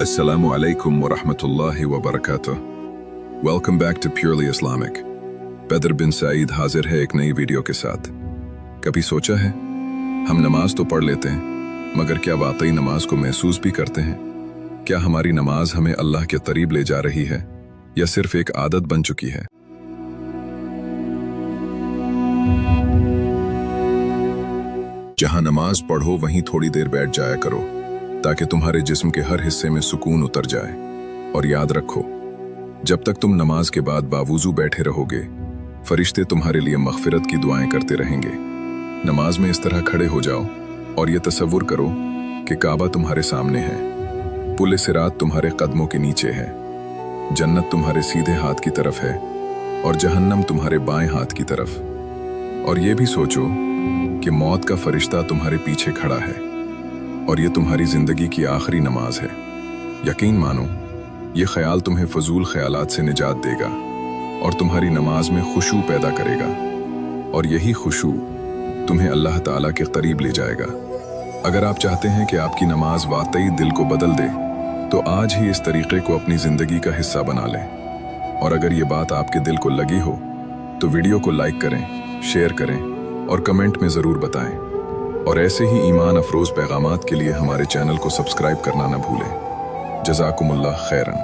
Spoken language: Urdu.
Assalamu alaikum wa rahmatullahi wa barakatuh. Welcome back to Purely Islamic. بدر بن سعید حاضر ہے ایک نئی ویڈیو کے ساتھ. کبھی سوچا ہے ہم نماز تو پڑھ لیتے ہیں مگر کیا واقعی نماز کو محسوس بھی کرتے ہیں؟ کیا ہماری نماز ہمیں اللہ کے قریب لے جا رہی ہے یا صرف ایک عادت بن چکی ہے؟ جہاں نماز پڑھو وہیں تھوڑی دیر بیٹھ جایا کرو تاکہ تمہارے جسم کے ہر حصے میں سکون اتر جائے. اور یاد رکھو جب تک تم نماز کے بعد باوضو بیٹھے رہو گے فرشتے تمہارے لیے مغفرت کی دعائیں کرتے رہیں گے. نماز میں اس طرح کھڑے ہو جاؤ اور یہ تصور کرو کہ کعبہ تمہارے سامنے ہے، پل صراط تمہارے قدموں کے نیچے ہے، جنت تمہارے سیدھے ہاتھ کی طرف ہے اور جہنم تمہارے بائیں ہاتھ کی طرف. اور یہ بھی سوچو کہ موت کا فرشتہ تمہارے پیچھے کھڑا ہے اور یہ تمہاری زندگی کی آخری نماز ہے. یقین مانو یہ خیال تمہیں فضول خیالات سے نجات دے گا اور تمہاری نماز میں خشوع پیدا کرے گا، اور یہی خشوع تمہیں اللہ تعالیٰ کے قریب لے جائے گا. اگر آپ چاہتے ہیں کہ آپ کی نماز واقعی دل کو بدل دے تو آج ہی اس طریقے کو اپنی زندگی کا حصہ بنا لیں. اور اگر یہ بات آپ کے دل کو لگی ہو تو ویڈیو کو لائک کریں، شیئر کریں اور کمنٹ میں ضرور بتائیں. اور ایسے ہی ایمان افروز پیغامات کے لیے ہمارے چینل کو سبسکرائب کرنا نہ بھولیں. جزاکم اللہ خیراً.